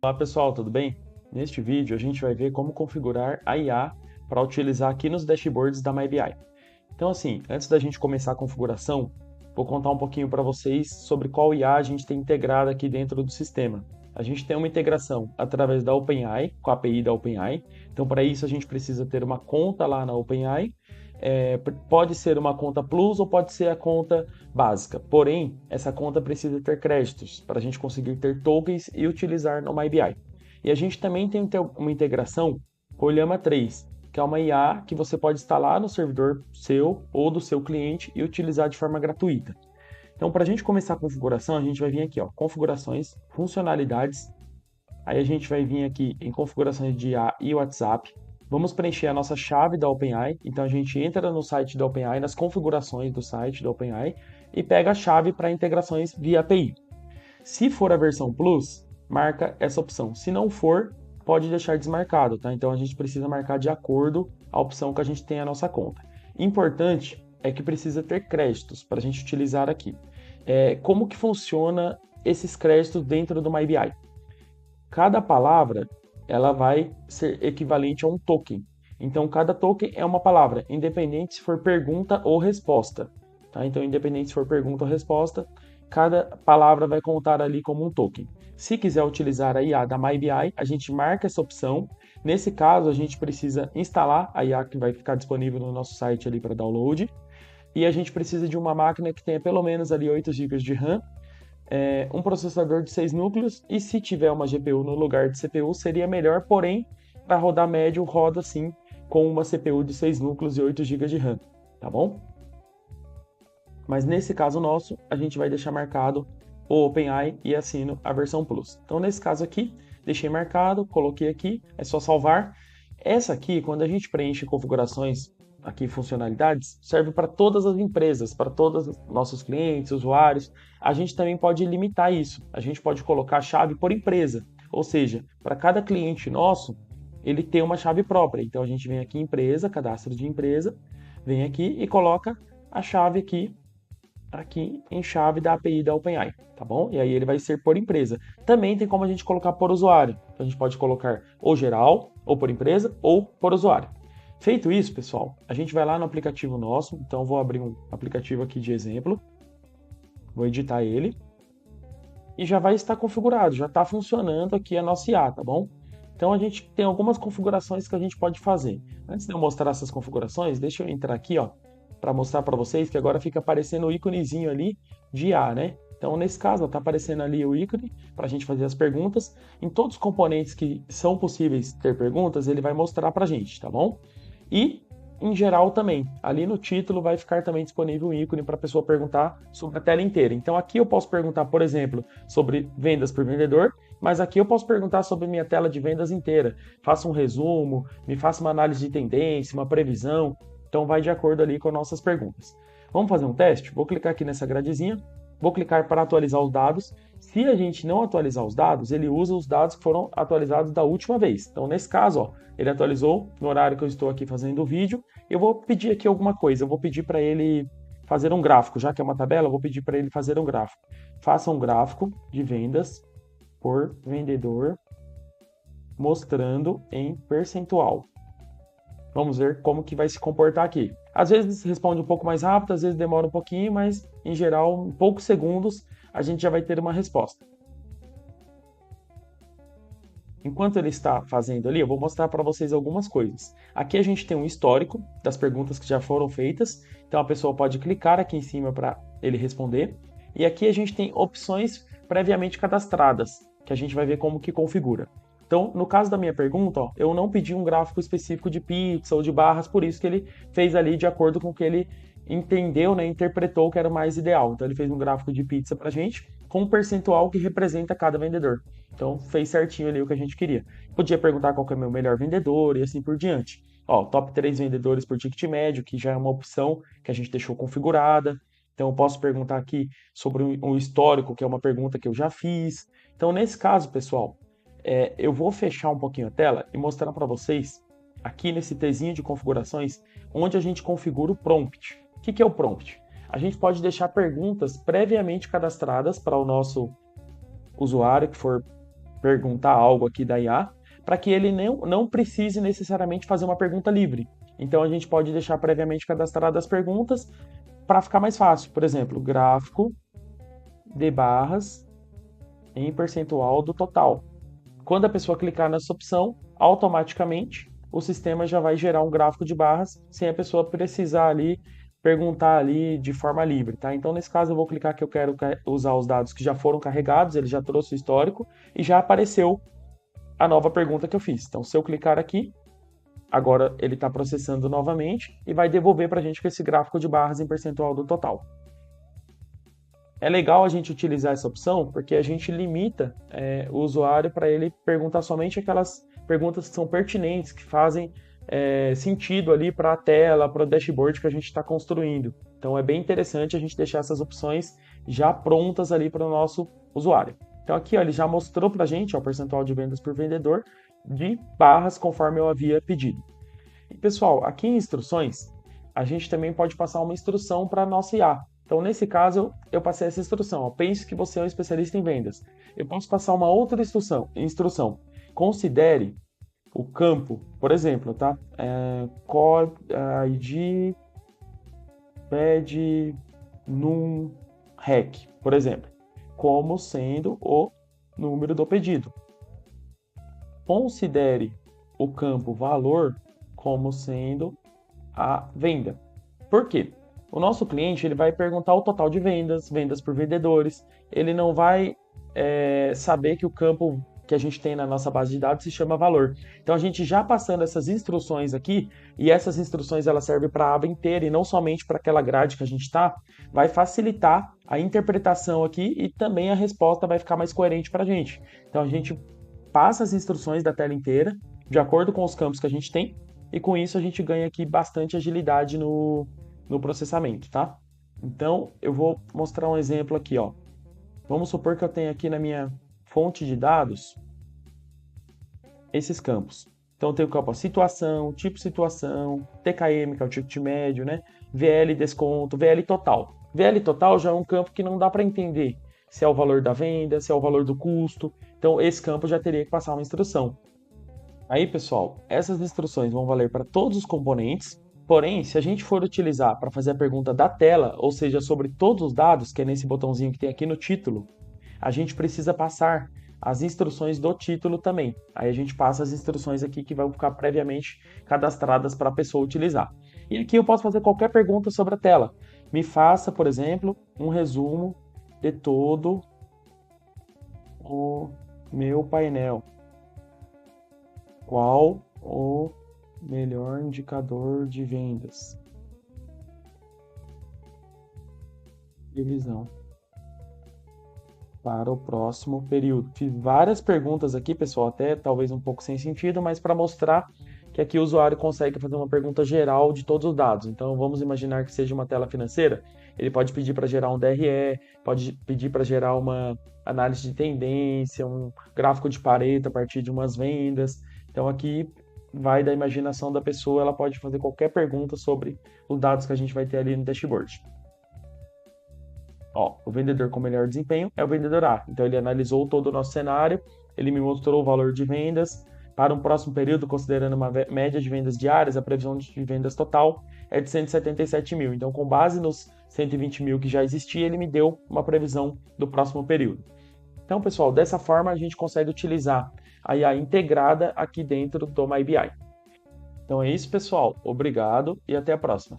Olá pessoal, tudo bem? Neste vídeo a gente vai ver como configurar a IA para utilizar aqui nos dashboards da MyBI. Então assim, antes da gente começar a configuração, vou contar um pouquinho para vocês sobre qual IA a gente tem integrado aqui dentro do sistema. A gente tem uma integração através da OpenAI, com a API da OpenAI. Então para isso a gente precisa ter uma conta lá na OpenAI. Pode ser uma conta Plus ou pode ser a conta básica. Porém, essa conta precisa ter créditos para a gente conseguir ter tokens e utilizar no MyBI. E a gente também tem uma integração com o Llama 3, que é uma IA que você pode instalar no servidor seu ou do seu cliente e utilizar de forma gratuita. Então, para a gente começar a configuração, a gente vai vir aqui, ó, configurações, funcionalidades. Aí a gente vai vir aqui em configurações de IA e WhatsApp. Vamos preencher a nossa chave da OpenAI. Então a gente entra no site da OpenAI, nas configurações do site da OpenAI e pega a chave para integrações via API. Se for a versão Plus, marca essa opção. Se não for, pode deixar desmarcado, tá? Então a gente precisa marcar de acordo a opção que a gente tem a nossa conta. Importante é que precisa ter créditos para a gente utilizar aqui. Como que funciona esses créditos dentro do MyBI? Cada palavra ela vai ser equivalente a um token. Então, cada token é uma palavra, independente se for pergunta ou resposta. Tá? Então, independente se for pergunta ou resposta, cada palavra vai contar ali como um token. Se quiser utilizar a IA da MyBI, a gente marca essa opção. Nesse caso, a gente precisa instalar a IA que vai ficar disponível no nosso site ali para download. E a gente precisa de uma máquina que tenha pelo menos ali 8 GB de RAM, um processador de 6 núcleos e se tiver uma GPU no lugar de CPU seria melhor, porém, para rodar médio, roda sim com uma CPU de 6 núcleos e 8 GB de RAM, tá bom? Mas nesse caso nosso, a gente vai deixar marcado o OpenAI e assino a versão Plus. Então nesse caso aqui, deixei marcado, coloquei aqui, é só salvar. Essa aqui, quando a gente preenche configurações aqui funcionalidades, serve para todas as empresas, para todos os nossos clientes, usuários. A gente também pode limitar isso. A gente pode colocar a chave por empresa, ou seja, para cada cliente nosso, ele tem uma chave própria. Então a gente vem aqui em empresa, cadastro de empresa, vem aqui e coloca a chave aqui em chave da API da OpenAI, tá bom? E aí ele vai ser por empresa. Também tem como a gente colocar por usuário. Então a gente pode colocar ou geral, ou por empresa, ou por usuário. Feito isso, pessoal, a gente vai lá no aplicativo nosso. Então eu vou abrir um aplicativo aqui de exemplo, vou editar ele e já vai estar configurado, já está funcionando aqui a nossa IA, tá bom? Então a gente tem algumas configurações que a gente pode fazer. Antes de eu mostrar essas configurações, deixa eu entrar aqui, ó, para mostrar para vocês que agora fica aparecendo o íconezinho ali de IA, né? Então, nesse caso, está aparecendo ali o ícone para a gente fazer as perguntas. Em todos os componentes que são possíveis ter perguntas, ele vai mostrar para a gente, tá bom? E, em geral, também, ali no título vai ficar também disponível um ícone para a pessoa perguntar sobre a tela inteira. Então, aqui eu posso perguntar, por exemplo, sobre vendas por vendedor, mas aqui eu posso perguntar sobre minha tela de vendas inteira. Faça um resumo, me faça uma análise de tendência, uma previsão. Então, vai de acordo ali com as nossas perguntas. Vamos fazer um teste? Vou clicar aqui nessa gradezinha, vou clicar para atualizar os dados. Se a gente não atualizar os dados, ele usa os dados que foram atualizados da última vez. Então, nesse caso, ó, ele atualizou no horário que eu estou aqui fazendo o vídeo. Eu vou pedir aqui alguma coisa. Eu vou pedir para ele fazer um gráfico. Já que é uma tabela, eu vou pedir para ele fazer um gráfico. Faça um gráfico de vendas por vendedor mostrando em percentual. Vamos ver como que vai se comportar aqui. Às vezes responde um pouco mais rápido, às vezes demora um pouquinho, mas em geral, em poucos segundos, a gente já vai ter uma resposta. Enquanto ele está fazendo ali, eu vou mostrar para vocês algumas coisas. Aqui a gente tem um histórico das perguntas que já foram feitas, então a pessoa pode clicar aqui em cima para ele responder. E aqui a gente tem opções previamente cadastradas, que a gente vai ver como que configura. Então, no caso da minha pergunta, ó, eu não pedi um gráfico específico de pizza ou de barras, por isso que ele fez ali de acordo com o que ele entendeu, né, interpretou que era o mais ideal. Então, ele fez um gráfico de pizza pra gente, com um percentual que representa cada vendedor. Então, fez certinho ali o que a gente queria. Podia perguntar qual que é o meu melhor vendedor e assim por diante. Ó, top 3 vendedores por ticket médio, que já é uma opção que a gente deixou configurada. Então, eu posso perguntar aqui sobre um histórico, que é uma pergunta que eu já fiz. Então, nesse caso, pessoal, eu vou fechar um pouquinho a tela e mostrar para vocês, aqui nesse Tzinho de configurações, onde a gente configura o prompt. O que é o prompt? A gente pode deixar perguntas previamente cadastradas para o nosso usuário que for perguntar algo aqui da IA, para que ele não precise necessariamente fazer uma pergunta livre. Então a gente pode deixar previamente cadastradas as perguntas para ficar mais fácil. Por exemplo, gráfico de barras em percentual do total. Quando a pessoa clicar nessa opção, automaticamente o sistema já vai gerar um gráfico de barras sem a pessoa precisar ali perguntar ali de forma livre, tá? Então, nesse caso, eu vou clicar que eu quero usar os dados que já foram carregados, ele já trouxe o histórico e já apareceu a nova pergunta que eu fiz. Então, se eu clicar aqui, agora ele está processando novamente e vai devolver para a gente com esse gráfico de barras em percentual do total. É legal a gente utilizar essa opção porque a gente limita o usuário para ele perguntar somente aquelas perguntas que são pertinentes, que fazem sentido ali para a tela, para o dashboard que a gente está construindo. Então é bem interessante a gente deixar essas opções já prontas ali para o nosso usuário. Então aqui ó, ele já mostrou para a gente o percentual de vendas por vendedor de barras conforme eu havia pedido. E pessoal, aqui em instruções, a gente também pode passar uma instrução para a nossa IA. Então, nesse caso, eu passei essa instrução. Ó, pense que você é um especialista em vendas. Eu posso passar uma outra instrução. Considere o campo, por exemplo, tá? ID, pad, num, REC, por exemplo, como sendo o número do pedido. Considere o campo valor como sendo a venda. Por quê? O nosso cliente ele vai perguntar o total de vendas, vendas por vendedores. Ele não vai saber que o campo que a gente tem na nossa base de dados se chama valor. Então a gente já passando essas instruções aqui, e essas instruções elas servem para a aba inteira e não somente para aquela grade que a gente está, vai facilitar a interpretação aqui e também a resposta vai ficar mais coerente para a gente. Então a gente passa as instruções da tela inteira, de acordo com os campos que a gente tem, e com isso a gente ganha aqui bastante agilidade no processamento, tá? Então, eu vou mostrar um exemplo aqui, ó. Vamos supor que eu tenho aqui na minha fonte de dados esses campos. Então, eu tenho o campo situação, tipo situação, TKM, que é o ticket médio, né? VL desconto, VL total. VL total já é um campo que não dá para entender se é o valor da venda, se é o valor do custo. Então, esse campo já teria que passar uma instrução. Aí, pessoal, essas instruções vão valer para todos os componentes. Porém, se a gente for utilizar para fazer a pergunta da tela, ou seja, sobre todos os dados, que é nesse botãozinho que tem aqui no título, a gente precisa passar as instruções do título também. Aí a gente passa as instruções aqui que vão ficar previamente cadastradas para a pessoa utilizar. E aqui eu posso fazer qualquer pergunta sobre a tela. Me faça, por exemplo, um resumo de todo o meu painel. Qual o melhor indicador de vendas? Previsão para o próximo período. Fiz várias perguntas aqui, pessoal, até talvez um pouco sem sentido, mas para mostrar que aqui o usuário consegue fazer uma pergunta geral de todos os dados. Então, vamos imaginar que seja uma tela financeira. Ele pode pedir para gerar um DRE, pode pedir para gerar uma análise de tendência, um gráfico de Pareto a partir de umas vendas. Então, aqui vai da imaginação da pessoa, ela pode fazer qualquer pergunta sobre os dados que a gente vai ter ali no dashboard. Ó, o vendedor com melhor desempenho é o vendedor A. Então ele analisou todo o nosso cenário, ele me mostrou o valor de vendas. Para um próximo período, considerando uma média de vendas diárias, a previsão de vendas total é de 177 mil. Então, com base nos 120 mil que já existia, ele me deu uma previsão do próximo período. Então, pessoal, dessa forma a gente consegue utilizar a IA integrada aqui dentro do MyBI. Então é isso, pessoal. Obrigado e até a próxima.